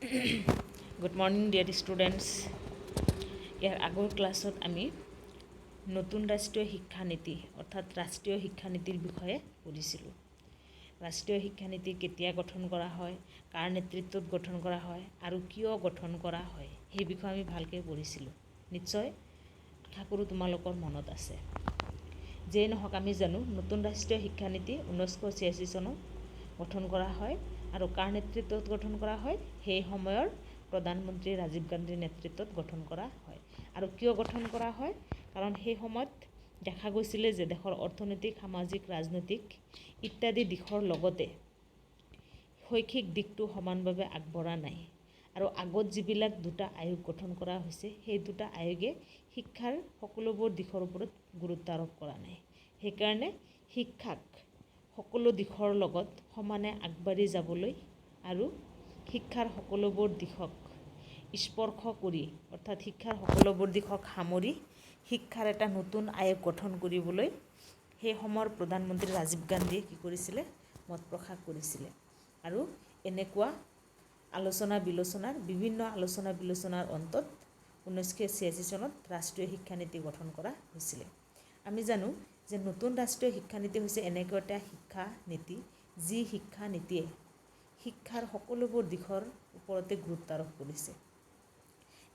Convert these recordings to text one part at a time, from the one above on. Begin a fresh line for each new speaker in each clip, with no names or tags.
Good morning, dear students. ইয়াৰ আগৰ ক্লাছত আমি নতুন ৰাষ্ট্ৰীয় শিক্ষানীতি অৰ্থাৎ ৰাষ্ট্ৰীয় শিক্ষানীতিৰ বিষয়ে পঢ়িছিলোঁ। ৰাষ্ট্ৰীয় শিক্ষানীতি কেতিয়া গঠন কৰা হয়, কাৰ নেতৃত্বত গঠন কৰা হয় আৰু কিয় গঠন কৰা হয় সেই বিষয়ে আমি ভালকৈ পঢ়িছিলোঁ। নিশ্চয় আশা কৰোঁ তোমালোকৰ মনত আছে। যেই নহওক আমি জানো নতুন ৰাষ্ট্ৰীয় শিক্ষানীতি 1986 চনত গঠন কৰা হয় আৰু কাৰ নেতৃত্বত গঠন কৰা হয়, সেই সময়ৰ প্ৰধানমন্ত্ৰী ৰাজীৱ গান্ধীৰ নেতৃত্বত গঠন কৰা হয়। আৰু কিয় গঠন কৰা হয়, কাৰণ সেই সময়ত দেখা গৈছিলে যে দেশৰ অৰ্থনৈতিক, সামাজিক, ৰাজনৈতিক ইত্যাদি দিশৰ লগতে শৈক্ষিক দিশটো সমানভাৱে আগবঢ়া নাই। আৰু আগত যিবিলাক দুটা আয়োগ গঠন কৰা হৈছে, সেই দুটা আয়োগে শিক্ষাৰ সকলোবোৰ দিশৰ ওপৰত গুৰুত্ব আৰোপ কৰা নাই। সেইকাৰণে শিক্ষাক সকলো দিশৰ লগত সমানে আগবাঢ়ি যাবলৈ আৰু শিক্ষাৰ সকলোবোৰ দিশক স্পৰ্শ কৰি অৰ্থাৎ শিক্ষাৰ সকলোবোৰ দিশক সামৰি শিক্ষাৰ এটা নতুন আয়োগ গঠন কৰিবলৈ সেই সময়ৰ প্ৰধানমন্ত্ৰী ৰাজীৱ গান্ধীয়ে কি কৰিছিলে, মত প্ৰকাশ কৰিছিলে। আৰু এনেকুৱা বিভিন্ন আলোচনা বিলোচনাৰ অন্তত 1986 চনত ৰাষ্ট্ৰীয় শিক্ষানীতি গঠন কৰা হৈছিলে। আমি জানো যে নতুন ৰাষ্ট্ৰীয় শিক্ষানীতি হৈছে এনেকুৱা এটা শিক্ষা নীতি যি শিক্ষা নীতিয়ে শিক্ষাৰ সকলোবোৰ দিশৰ ওপৰতে গুৰুত্ব আৰোপ কৰিছে।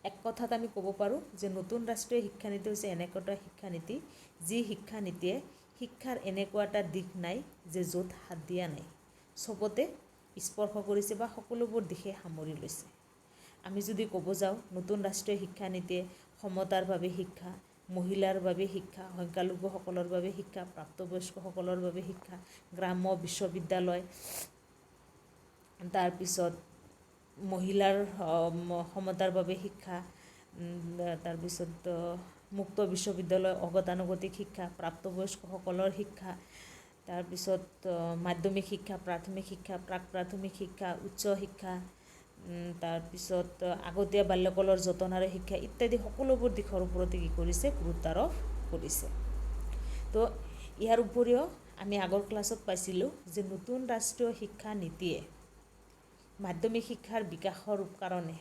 এক কথাত আমি ক'ব পাৰোঁ যে নতুন ৰাষ্ট্ৰীয় শিক্ষানীতি হৈছে এনেকুৱা এটা শিক্ষানীতি যি শিক্ষানীতিয়ে শিক্ষাৰ এনেকুৱা এটা দিশ নাই যে য'ত হাত দিয়া নাই, চবতে স্পৰ্শ কৰিছে বা সকলোবোৰ দিশে সামৰি লৈছে। আমি যদি ক'ব যাওঁ নতুন ৰাষ্ট্ৰীয় শিক্ষানীতিয়ে সমতাৰ বাবে শিক্ষা, মহিলাৰ বাবে শিক্ষা, সংখ্যালঘুসকলৰ বাবে শিক্ষা, প্ৰাপ্তবয়স্কসকলৰ বাবে শিক্ষা, গ্ৰাম্য বিশ্ববিদ্যালয়, তাৰপিছত মহিলাৰ সমতাৰ বাবে শিক্ষা, তাৰপিছত মুক্ত বিশ্ববিদ্যালয়, অগতানুগতিক শিক্ষা, প্ৰাপ্তবয়স্কসকলৰ শিক্ষা, তাৰপিছত মাধ্যমিক শিক্ষা, প্ৰাথমিক শিক্ষা, প্ৰাক প্ৰাথমিক শিক্ষা, উচ্চ শিক্ষা, তাৰপিছত আগতীয়া বাল্যকালৰ যতন আৰু শিক্ষা ইত্যাদি সকলোবোৰ দিশৰ ওপৰতে কি কৰিছে, গুৰুত্ব আৰোপ কৰিছে। তো ইয়াৰ উপৰিও আমি আগৰ ক্লাছত পাইছিলোঁ যে নতুন ৰাষ্ট্ৰীয় শিক্ষা নীতিয়ে মাধ্যমিক শিক্ষাৰ বিকাশৰ কাৰণে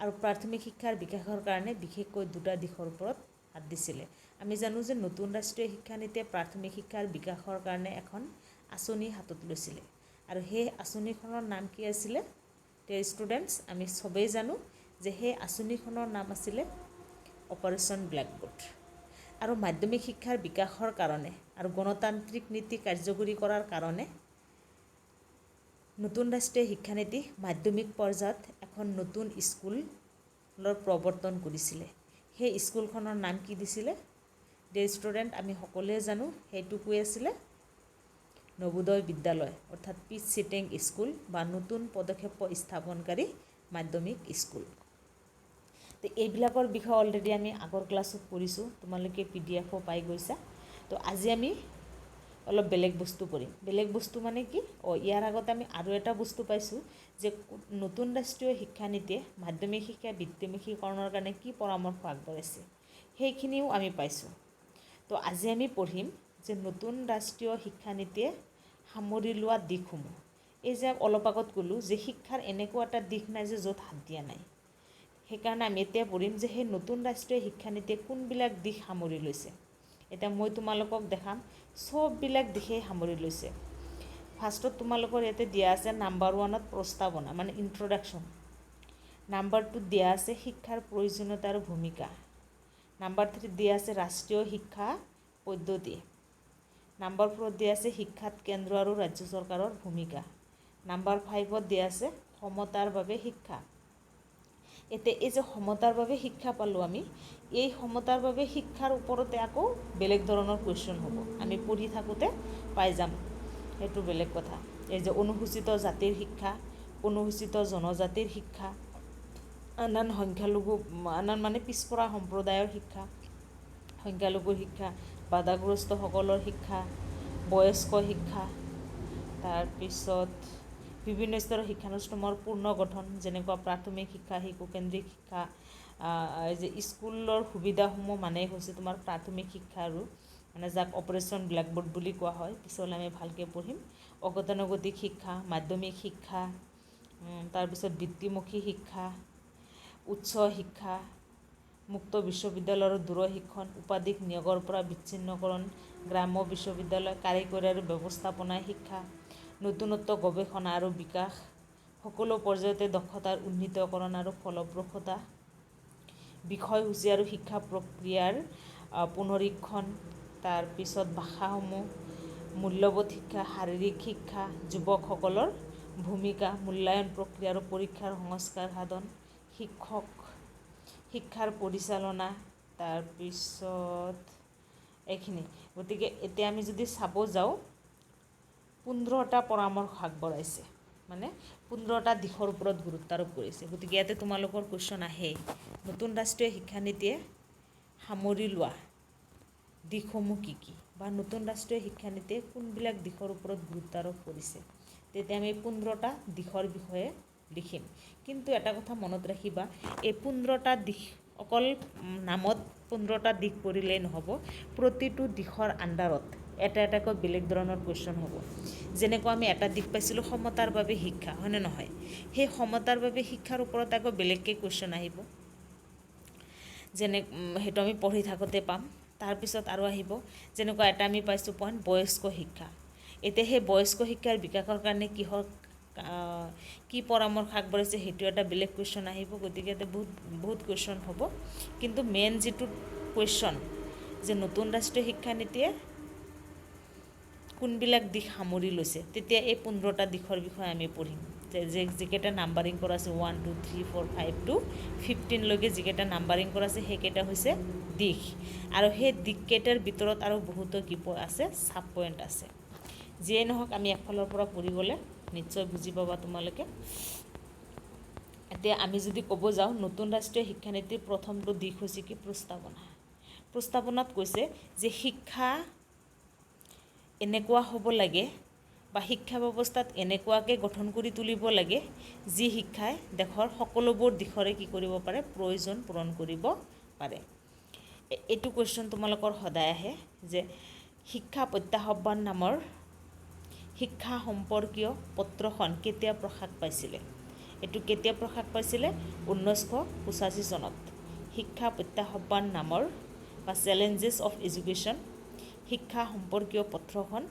আৰু প্ৰাথমিক শিক্ষাৰ বিকাশৰ কাৰণে বিশেষকৈ দুটা দিশৰ ওপৰত হাত দিছিলে। আমি জানো যে নতুন ৰাষ্ট্ৰীয় শিক্ষানীতিয়ে প্ৰাথমিক শিক্ষাৰ বিকাশৰ কাৰণে এখন আঁচনি হাতত লৈছিলে আৰু সেই আঁচনিখনৰ নাম কি আছিলে? ডিয়াৰ ষ্টুডেণ্টছ, আমি চবেই জানো যে সেই আঁচনিখনৰ নাম আছিলে অপাৰেশ্যন ব্লেকবোৰ্ড। আৰু মাধ্যমিক শিক্ষাৰ বিকাশৰ কাৰণে আৰু গণতান্ত্ৰিক নীতি কাৰ্যকৰী কৰাৰ কাৰণে নতুন ৰাষ্ট্ৰীয় শিক্ষানীতি মাধ্যমিক পৰ্যায়ত এখন নতুন স্কুলৰ প্ৰৱৰ্তন কৰিছিলে। সেই স্কুলখনৰ নাম কি দিছিলে? ডিয়াৰ ষ্টুডেণ্ট, আমি সকলোৱে জানো সেইটো কৈ আছিলে নৱোদয় বিদ্যালয় অৰ্থাৎ পিচ চিটিং স্কুল বা নতুন পদক্ষেপ স্থাপনকাৰী মাধ্যমিক স্কুল। তো এইবিলাকৰ বিষয়ে অলৰেডি আমি আগৰ ক্লাছত পঢ়িছোঁ, তোমালোকে PDF পাই গৈছা। তো আজি আমি অলপ বেলেগ বস্তু কৰিম। বেলেগ বস্তু মানে কি? ইয়াৰ আগতে আমি আৰু এটা বস্তু পাইছোঁ যে নতুন ৰাষ্ট্ৰীয় শিক্ষানীতিয়ে মাধ্যমিক শিক্ষা বৃত্তিমুখীকৰণৰ কাৰণে কি পৰামৰ্শ আগবঢ়াইছে, সেইখিনিও আমি পাইছোঁ। তো আজি আমি পঢ়িম যে নতুন ৰাষ্ট্ৰীয় শিক্ষানীতিয়ে সামৰি লোৱা দিশসমূহ। এই যে অলপ আগত ক'লোঁ যে শিক্ষাৰ এনেকুৱা এটা দিশ নাই যে য'ত হাত দিয়া নাই। সেইকাৰণে আমি এতিয়া পঢ়িম যে সেই নতুন ৰাষ্ট্ৰীয় শিক্ষানীতিয়ে কোনবিলাক দিশ সামৰি লৈছে। এতিয়া মই তোমালোকক দেখাম চববিলাক দিশেই সামৰি লৈছে। ফাৰ্ষ্টত তোমালোকৰ ইয়াতে দিয়া আছে নাম্বাৰ 1ত প্ৰস্তাৱনা মানে ইন্ট্ৰডাকশ্যন, নাম্বাৰ 2ত দিয়া আছে শিক্ষাৰ প্ৰয়োজনীয়তা আৰু ভূমিকা, নাম্বাৰ 3ত দিয়া আছে ৰাষ্ট্ৰীয় শিক্ষা পদ্ধতি, নাম্বাৰ 4ত দিয়া আছে শিক্ষাত কেন্দ্ৰ আৰু ৰাজ্য চৰকাৰৰ ভূমিকা, নাম্বাৰ 5ত দিয়া আছে সমতাৰ বাবে শিক্ষা। এতিয়া এই যে সমতাৰ বাবে শিক্ষা পালোঁ আমি, এই সমতাৰ বাবে শিক্ষাৰ ওপৰতে আকৌ বেলেগ ধৰণৰ কুৱেশ্যন হ'ব, আমি পঢ়ি থাকোঁতে পাই যাম, সেইটো বেলেগ কথা। এই যে অনুসূচিত জাতিৰ শিক্ষা, অনুসূচিত জনজাতিৰ শিক্ষা, আন মানে পিছপৰা সম্প্ৰদায়ৰ শিক্ষা, সংখ্যালঘুৰ শিক্ষা, বাধাগ্ৰস্তসকলৰ শিক্ষা, বয়স্ক শিক্ষা, তাৰপিছত বিভিন্ন স্তৰৰ শিক্ষানুষ্ঠানৰ পূৰ্ণ গঠন যেনেকুৱা প্ৰাথমিক শিক্ষা, শিশুকেন্দ্ৰিক শিক্ষা, এই যে স্কুলৰ সুবিধাসমূহ মানে হৈছে তোমাৰ প্ৰাথমিক শিক্ষা আৰু মানে যাক অপাৰেশ্যন ব্লেকবোৰ্ড বুলি কোৱা হয়, পিছলৈ আমি ভালকৈ পঢ়িম। অগতানুগতিক শিক্ষা, মাধ্যমিক শিক্ষা, তাৰপিছত বৃত্তিমুখী শিক্ষা, উচ্চ শিক্ষা, মুক্ত বিশ্ববিদ্যালয় আৰু দূৰ শিক্ষণ, উপাধিক নিয়োগৰ পৰা বিচ্ছিন্নকৰণ, গ্ৰাম্য বিশ্ববিদ্যালয়, কাৰিকৰী আৰু ব্যৱস্থাপনা শিক্ষা, নতুনত্ব গৱেষণা আৰু বিকাশ, সকলো পৰ্যায়তে দক্ষতাৰ উন্নীতকৰণ আৰু ফলপ্ৰসূতা, বিষয়সূচী আৰু শিক্ষা প্ৰক্ৰিয়াৰ পুনৰীক্ষণ, তাৰপিছত ভাষাসমূহ, মূল্যবোধ শিক্ষা, শাৰীৰিক শিক্ষা, যুৱকসকলৰ ভূমিকা, মূল্যায়ন প্ৰক্ৰিয়া আৰু পৰীক্ষাৰ সংস্কাৰ সাধন, শিক্ষাৰ পৰিচালনা, তাৰপিছত এইখিনি। গতিকে এতিয়া আমি যদি চাব যাওঁ 15টা পৰামৰ্শ আগবঢ়াইছে, মানে 15টা দিশৰ ওপৰত গুৰুত্ব আৰোপ কৰিছে। গতিকে ইয়াতে তোমালোকৰ কুৱেশ্যন আহে, নতুন ৰাষ্ট্ৰীয় শিক্ষানীতিয়ে সামৰি লোৱা দিশসমূহ কি কি, বা নতুন ৰাষ্ট্ৰীয় শিক্ষানীতিয়ে কোনবিলাক দিশৰ ওপৰত গুৰুত্ব আৰোপ কৰিছে। তেতিয়া আমি 15টা দিশৰ বিষয়ে লিখিম। কিন্তু এটা কথা মনত ৰাখিবা, এই 15টা দিশ অকল নামত 15টা দিশ পঢ়িলেই নহ'ব, প্ৰতিটো দিশৰ আণ্ডাৰত এটা এটাকৈ বেলেগ ধৰণৰ কুৱেশ্যন হ'ব। যেনেকুৱা আমি এটা দিশ পাইছিলোঁ সমতাৰ বাবে শিক্ষা, হয়নে নহয়? সেই সমতাৰ বাবে শিক্ষাৰ ওপৰত আকৌ বেলেগকৈ কুৱেশ্যন আহিব, সেইটো আমি পঢ়ি থাকোঁতে পাম। তাৰপিছত আৰু আহিব, যেনেকুৱা এটা আমি পাইছোঁ পইণ্ট বয়স্ক শিক্ষা। এতিয়া সেই বয়স্ক শিক্ষাৰ বিকাশৰ কাৰণে কি পৰামৰ্শ আগবঢ়াইছে সেইটো এটা বেলেগ কুৱেশ্যন আহিব। গতিকে এতিয়া বহুত কুৱেশ্যন হ'ব, কিন্তু মেইন যিটো কুৱেশ্যন যে নতুন ৰাষ্ট্ৰীয় শিক্ষানীতিয়ে কোনবিলাক দিশ সামৰি লৈছে, তেতিয়া এই 15টা দিশৰ বিষয়ে আমি পঢ়িম। যিকেইটা নাম্বাৰিং কৰা আছে 1, 2, 3, 4, 5 to 15লৈকে যিকেইটা নাম্বাৰিং কৰা আছে সেইকেইটা হৈছে দিশ, আৰু সেই দিশকেইটাৰ ভিতৰত আৰু বহুতো কি আছে, চাব পইণ্ট আছে। যিয়েই নহওক আমি একফালৰ পৰা পঢ়িবলৈ নিশ্চয় বুজি পাবা তোমালোকে। এতিয়া আমি যদি ক'ব যাওঁ নতুন ৰাষ্ট্ৰীয় শিক্ষানীতিৰ প্ৰথমটো দিশ হৈছে কি, প্ৰস্তাৱনা। প্ৰস্তাৱনাত কৈছে যে শিক্ষা এনেকুৱা হ'ব লাগে বা শিক্ষা ব্যৱস্থাত এনেকুৱাকৈ গঠন কৰি তুলিব লাগে যি শিক্ষাই দেশৰ সকলোবোৰ দিশৰে কি কৰিব পাৰে, প্ৰয়োজন পূৰণ কৰিব পাৰে। এইটো কুৱেশ্যন তোমালোকৰ সদায় আহে যে শিক্ষা প্ৰত্যাহ্বান নামৰ শিক্ষা সম্পৰ্কীয় পত্ৰখন কেতিয়া প্ৰকাশ পাইছিলে। এইটো কেতিয়া প্ৰকাশ পাইছিলে, 1985 চনত। শিক্ষা প্ৰত্যাহ্বান নামৰ বা চেলেঞ্জেছ অফ এডুকেশ্যন শিক্ষা সম্পৰ্কীয় পত্ৰখন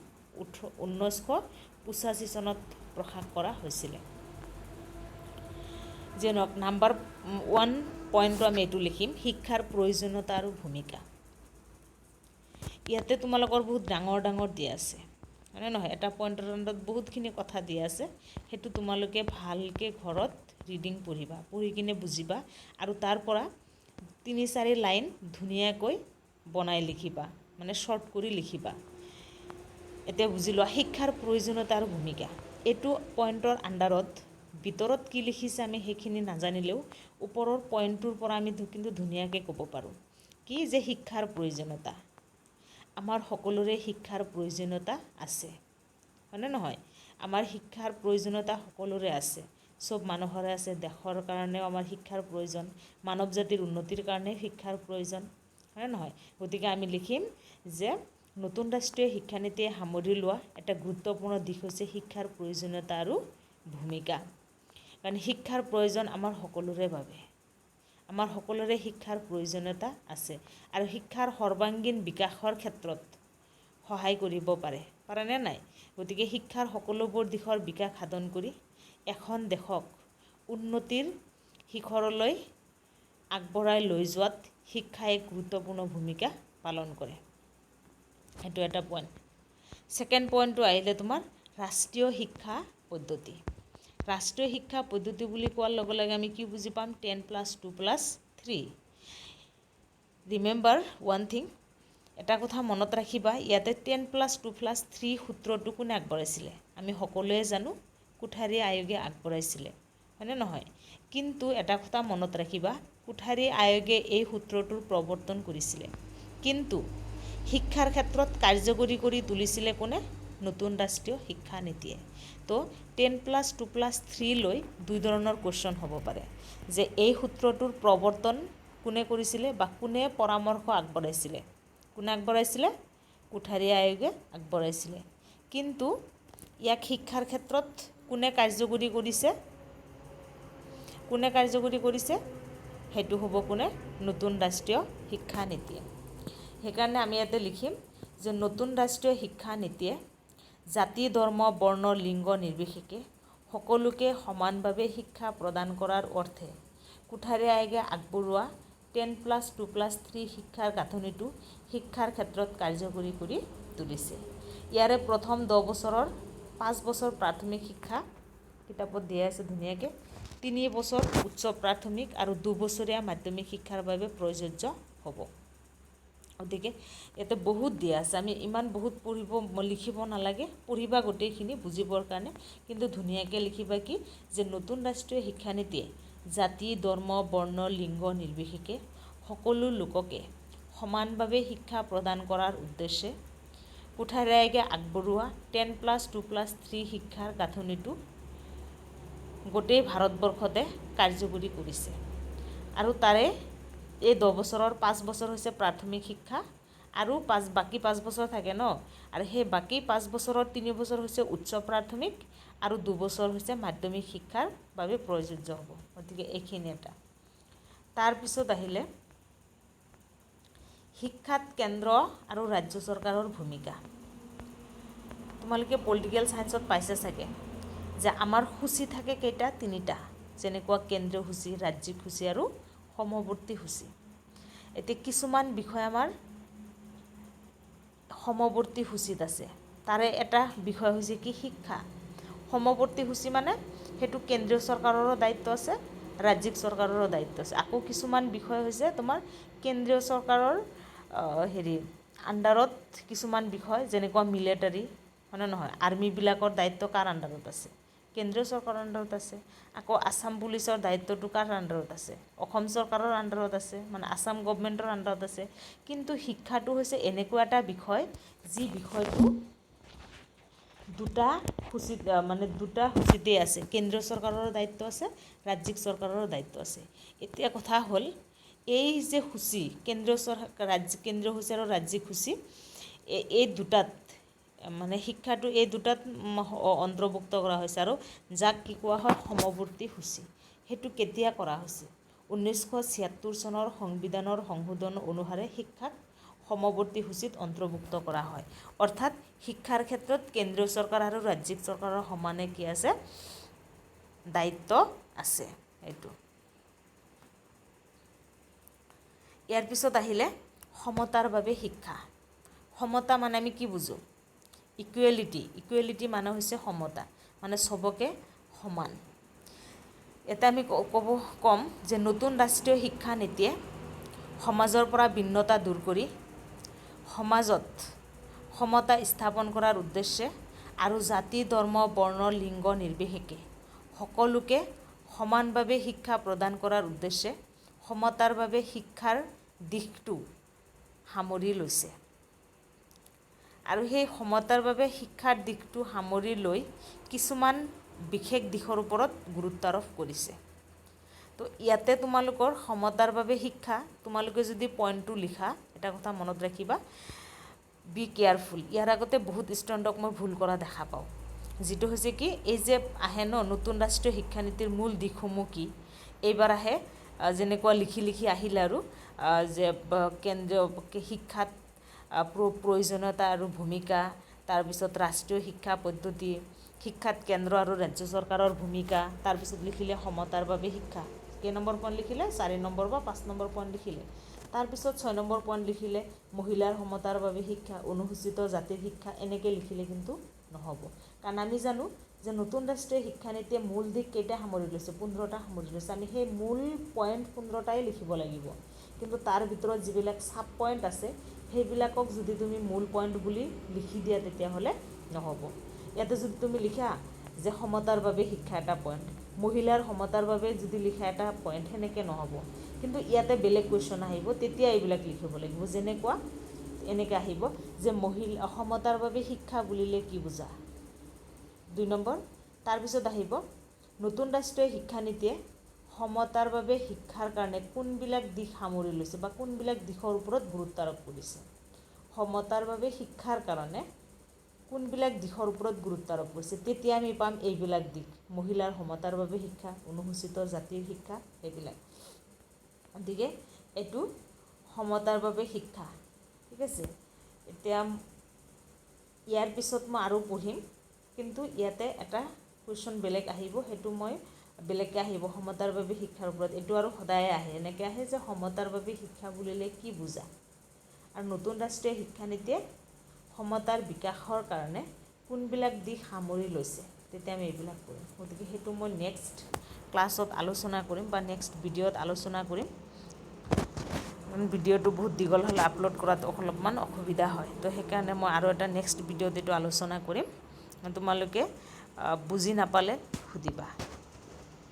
1985 চনত প্ৰকাশ কৰা হৈছিলে। যে নাম্বাৰ 1 পইণ্টটো আমি এইটো লিখিম, শিক্ষাৰ প্ৰয়োজনীয়তা আৰু ভূমিকা। ইয়াতে তোমালোকৰ বহুত ডাঙৰ ডাঙৰ দিয়া আছে, হয়নে নহয়? এটা পইণ্টৰ আণ্ডাৰত বহুতখিনি কথা দিয়া আছে, সেইটো তোমালোকে ভালকৈ ঘৰত ৰিডিং পঢ়িবা, পঢ়ি কিনে বুজিবা, আৰু তাৰ পৰা 3-4 লাইন ধুনীয়াকৈ বনাই লিখিবা, মানে শ্বৰ্ট কৰি লিখিবা। এতিয়া বুজি লোৱা শিক্ষাৰ প্ৰয়োজনীয়তা আৰু ভূমিকা। এইটো পইণ্টৰ আণ্ডাৰত ভিতৰত কি লিখিছে আমি সেইখিনি নাজানিলেও ওপৰৰ পইণ্টটোৰ পৰা আমি কিন্তু ধুনীয়াকৈ ক'ব পাৰোঁ কি, যে শিক্ষাৰ প্ৰয়োজনীয়তা। আমাৰ সকলোৰে শিক্ষাৰ প্ৰয়োজনীয়তা আছে, হয়নে নহয়? আমাৰ শিক্ষাৰ প্ৰয়োজনীয়তা সকলোৰে আছে, চব মানুহৰে আছে। দেশৰ কাৰণেও আমাৰ শিক্ষাৰ প্ৰয়োজন, মানৱ জাতিৰ উন্নতিৰ কাৰণে শিক্ষাৰ প্ৰয়োজন, হয়নে নহয়? গতিকে আমি লিখিম যে নতুন ৰাষ্ট্ৰীয় শিক্ষানীতিয়ে সামৰি লোৱা এটা গুৰুত্বপূৰ্ণ দিশ হৈছে শিক্ষাৰ প্ৰয়োজনীয়তা আৰু ভূমিকা। কাৰণ শিক্ষাৰ প্ৰয়োজন আমাৰ সকলোৰে বাবে, আমাৰ সকলোৰে শিক্ষাৰ প্ৰয়োজনীয়তা আছে, আৰু শিক্ষাৰ সৰ্বাংগীন বিকাশৰ ক্ষেত্ৰত সহায় কৰিব পাৰেনে নাই? গতিকে শিক্ষাৰ সকলোবোৰ দিশৰ বিকাশ সাধন কৰি এখন দেশক উন্নতিৰ শিখৰলৈ আগবঢ়াই লৈ যোৱাত শিক্ষাই এক গুৰুত্বপূৰ্ণ ভূমিকা পালন কৰে। সেইটো এটা পইণ্ট। ছেকেণ্ড পইণ্টটো আহিলে তোমাৰ ৰাষ্ট্ৰীয় শিক্ষা পদ্ধতি। ৰাষ্ট্ৰীয় শিক্ষা পদ্ধতি বুলি কোৱাৰ লগে লগে আমি কি বুজি পাম, 10+2+3। ৰিমেম্বাৰ ওৱান থিং, এটা কথা মনত ৰাখিবা, ইয়াতে 10+2+3 সূত্ৰটো কোনে আগবঢ়াইছিলে? আমি সকলোৱে জানো কোঠাৰী আয়োগে আগবঢ়াইছিলে, হয়নে নহয়? কিন্তু এটা কথা মনত ৰাখিবা, কোঠাৰী আয়োগে এই সূত্ৰটোৰ প্ৰৱৰ্তন কৰিছিলে, কিন্তু শিক্ষাৰ ক্ষেত্ৰত কাৰ্যকৰী কৰি তুলিছিলে কোনে? নতুন ৰাষ্ট্ৰীয় শিক্ষানীতিয়ে। তো 10+2+3 লৈ 2 ধৰণৰ কুৱেশ্যন হ'ব পাৰে, যে এই সূত্ৰটোৰ প্ৰৱৰ্তন কোনে কৰিছিলে বা কোনে পৰামৰ্শ আগবঢ়াইছিলে। কোনে আগবঢ়াইছিলে? কোঠাৰী আয়োগে আগবঢ়াইছিলে। কিন্তু ইয়াক শিক্ষাৰ ক্ষেত্ৰত কোনে কাৰ্যকৰী কৰিছে? কোনে কাৰ্যকৰী কৰিছে? সেইটো হ'ব কোনে? নতুন ৰাষ্ট্ৰীয় শিক্ষা নীতিয়ে। সেইকাৰণে আমি ইয়াতে লিখিম যে নতুন ৰাষ্ট্ৰীয় শিক্ষা নীতিয়ে জাতি, ধৰ্ম, বৰ্ণ, লিংগ নিৰ্বিশেষে সকলোকে সমানভাৱে শিক্ষা প্ৰদান কৰাৰ অৰ্থে কোঠাৰী আয়োগে আগবঢ়োৱা 10+2+3 শিক্ষাৰ গাঁথনিটো শিক্ষাৰ ক্ষেত্ৰত কাৰ্যকৰী কৰি তুলিছে। ইয়াৰে প্ৰথম 10 বছৰৰ 5 বছৰ প্ৰাথমিক শিক্ষা, কিতাপত দিয়া আছে ধুনীয়াকৈ, 3 বছৰ উচ্চ প্ৰাথমিক আৰু 2 বছৰীয়া মাধ্যমিক শিক্ষাৰ বাবে প্ৰযোজ্য হ'ব। গতিকে ইয়াতে বহুত দিয়া আছে, আমি ইমান বহুত লিখিব নালাগে, পঢ়িবা গোটেইখিনি বুজিবৰ কাৰণে, কিন্তু ধুনীয়াকৈ লিখিবা কি যে নতুন ৰাষ্ট্ৰীয় শিক্ষানীতিয়ে জাতি, ধৰ্ম, বৰ্ণ, লিংগ নিৰ্বিশেষে সকলো লোককে সমানভাৱে শিক্ষা প্ৰদান কৰাৰ উদ্দেশ্যে কোঠাৰী আয়োগে আগবঢ়োৱা 10+2+3 শিক্ষাৰ গাঁথনিটো গোটেই ভাৰতবৰ্ষতে কাৰ্যকৰী কৰিছে। আৰু তাৰে এই 10 বছৰৰ 5 বছৰ হৈছে প্ৰাথমিক শিক্ষা আৰু বাকী 5 বছৰ থাকে ন, আৰু সেই বাকী 5 বছৰৰ 3 বছৰ হৈছে উচ্চ প্ৰাথমিক আৰু 2 বছৰ হৈছে মাধ্যমিক শিক্ষাৰ বাবে প্ৰযোজ্য হ'ব। গতিকে এইখিনি এটা। তাৰপিছত আহিলে শিক্ষাত কেন্দ্ৰ আৰু ৰাজ্য চৰকাৰৰ ভূমিকা। তোমালোকে পলিটিকেল ছায়েন্সত পাইছে চাগে যে আমাৰ সূচী থাকে কেইটা? 3টা, যেনেকুৱা কেন্দ্ৰীয় সূচী, ৰাজ্যিক সূচী আৰু সমৱৰ্তী সূচী। এতিয়া কিছুমান বিষয় আমাৰ সমৱৰ্তী সূচীত আছে, তাৰে এটা বিষয় হৈছে কি? শিক্ষা। সমৱৰ্তী সূচী মানে সেইটো কেন্দ্ৰীয় চৰকাৰৰো দায়িত্ব আছে, ৰাজ্যিক চৰকাৰৰো দায়িত্ব আছে। আকৌ কিছুমান বিষয় হৈছে তোমাৰ কেন্দ্ৰীয় চৰকাৰৰ আণ্ডাৰত কিছুমান বিষয়, যেনেকুৱা মিলিটাৰী, হয়নে নহয়? আৰ্মিবিলাকৰ দায়িত্ব কাৰ আণ্ডাৰত আছে? কেন্দ্ৰীয় চৰকাৰৰ আণ্ডাৰত আছে। আকৌ আছাম পুলিচৰ দায়িত্বটো কাৰ আণ্ডাৰত আছে? অসম চৰকাৰৰ আণ্ডাৰত আছে, মানে আছাম গভৰ্ণমেণ্টৰ আণ্ডাৰত আছে। কিন্তু শিক্ষাটো হৈছে এনেকুৱা এটা বিষয় যি বিষয়টো দুটা সূচীতেই আছে, কেন্দ্ৰীয় চৰকাৰৰ দায়িত্ব আছে, ৰাজ্যিক চৰকাৰৰ দায়িত্ব আছে। এতিয়া কথা হ'ল এই যে সূচী, কেন্দ্ৰীয় সূচী আৰু ৰাজ্যিক সূচী, এই দুটাত মানে শিক্ষাটো এই দুটাত অন্তৰ্ভুক্ত কৰা হৈছে, আৰু যাক কি কোৱা হয়? সমৱৰ্তী সূচী। সেইটো কেতিয়া কৰা হৈছে? 1976 চনৰ সংবিধানৰ সংশোধন অনুসাৰে শিক্ষাক সমৱৰ্তী সূচীত অন্তৰ্ভুক্ত কৰা হয়। অৰ্থাৎ শিক্ষাৰ ক্ষেত্ৰত কেন্দ্ৰীয় চৰকাৰ আৰু ৰাজ্যিক চৰকাৰৰ সমানে কি আছে? দায়িত্ব আছে। এইটো। ইয়াৰ পিছত আহিলে সমতাৰ বাবে শিক্ষা। সমতা মানে আমি কি বুজোঁ? ইকুৱেলিটি মানে হৈছে সমতা, মানে চবকে সমান। এটা আমি ক'ম যে নতুন ৰাষ্ট্ৰীয় শিক্ষা নীতিয়ে সমাজৰ পৰা ভিন্নতা দূৰ কৰি সমাজত সমতা স্থাপন কৰাৰ উদ্দেশ্যে আৰু জাতি, ধৰ্ম, বৰ্ণ, লিংগ নিৰ্বিশেষে সকলোকে সমানভাৱে শিক্ষা প্ৰদান কৰাৰ উদ্দেশ্যে সমতাৰ বাবে শিক্ষাৰ দিশটো সামৰি লৈছে। আৰু সেই সমতাৰ বাবে শিক্ষাৰ দিশটো সামৰি লৈ কিছুমান বিশেষ দিশৰ ওপৰত গুৰুত্ব আৰোপ কৰিছে। তো ইয়াতে তোমালোকৰ সমতাৰ বাবে শিক্ষা, তোমালোকে যদি পইণ্টটো লিখা, এটা কথা মনত ৰাখিবা, বি কেয়াৰফুল। ইয়াৰ আগতে বহুত ষ্টুডেণ্টক মই ভুল কৰা দেখা পাওঁ, যিটো হৈছে কি এই যে আহে নতুন ৰাষ্ট্ৰীয় শিক্ষানীতিৰ মূল দিশসমূহ কি, এইবাৰ আহে যেনেকুৱা লিখি আহিলে আৰু যে কেন্দ্ৰীয় শিক্ষাত প্ৰয়োজনীয়তা আৰু ভূমিকা, তাৰপিছত ৰাষ্ট্ৰীয় শিক্ষা পদ্ধতি, শিক্ষাত কেন্দ্ৰ আৰু ৰাজ্য চৰকাৰৰ ভূমিকা, তাৰপিছত লিখিলে সমতাৰ বাবে শিক্ষা। কেই নম্বৰ পইণ্ট লিখিলে? 4 নম্বৰ বা 5 নম্বৰ পইণ্ট লিখিলে। তাৰপিছত 6 নম্বৰ পইণ্ট লিখিলে মহিলাৰ সমতাৰ বাবে শিক্ষা, অনুসূচিত জাতিৰ শিক্ষা। এনেকৈ লিখিলে কিন্তু নহ'ব, কাৰণ আমি জানো যে নতুন ৰাষ্ট্ৰীয় শিক্ষানীতিয়ে মূল দিশ কেইটা সামৰি লৈছে? 15টা সামৰি লৈছে। আমি সেই মূল পইণ্ট 15টাই লিখিব লাগিব, কিন্তু তাৰ ভিতৰত যিবিলাক চাব পইণ্ট আছে সেইবিলাকক যদি তুমি মূল পইণ্ট বুলি লিখি দিয়া তেতিয়াহ'লে নহ'ব। ইয়াতে যদি তুমি লিখা যে সমতাৰ বাবে শিক্ষা এটা পইণ্ট, মহিলাৰ সমতাৰ বাবে যদি লিখা এটা পইণ্ট, সেনেকৈ নহ'ব। কিন্তু ইয়াতে বেলেগ কুৱেশ্যন আহিব, তেতিয়া এইবিলাক লিখিব লাগিব। যেনেকুৱা এনেকৈ আহিব যে সমতাৰ বাবে শিক্ষা বুলিলে কি বুজা? 2 নম্বৰ। তাৰপিছত আহিব নতুন ৰাষ্ট্ৰীয় শিক্ষানীতিয়ে সমতাৰ বাবে শিক্ষাৰ কাৰণে কোনবিলাক দিশ সামৰি লৈছে বা কোনবিলাক দিশৰ ওপৰত গুৰুত্ব আৰোপ কৰিছে? সমতাৰ বাবে শিক্ষাৰ কাৰণে কোনবিলাক দিশৰ ওপৰত গুৰুত্ব আৰোপ কৰিছে, তেতিয়া আমি পাম এইবিলাক দিশ: মহিলাৰ সমতাৰ বাবে শিক্ষা, অনুসূচিত জাতিৰ শিক্ষা, এইবিলাক। গতিকে এইটো সমতাৰ বাবে শিক্ষা, ঠিক আছে। এতিয়া ইয়াৰ পিছত মই আৰু পঢ়িম, কিন্তু ইয়াতে এটা কুৱেশ্যন বেলেগ আহিব, সেইটো মই বেলেগকৈ আহিব সমতাৰ বাবে শিক্ষাৰ ওপৰত। এইটো আৰু সদায়ে আহে, এনেকৈ আহে যে সমতাৰ বাবে শিক্ষা বুলিলে কি বুজা, আৰু নতুন ৰাষ্ট্ৰীয় শিক্ষানীতিয়ে সমতাৰ বিকাশৰ কাৰণে কোনবিলাক দিশ সামৰি লৈছে, তেতিয়া আমি এইবিলাক কৰিম। গতিকে সেইটো মই নেক্সট ক্লাছত আলোচনা কৰিম বা নেক্সট ভিডিঅ'ত আলোচনা কৰিম। ভিডিঅ'টো বহুত দীঘল হ'লে আপলোড কৰাত অলপমান অসুবিধা হয়, তো সেইকাৰণে মই আৰু এটা নেক্সট ভিডিঅ'ত এইটো আলোচনা কৰিম। তোমালোকে বুজি নাপালে সুধিবা।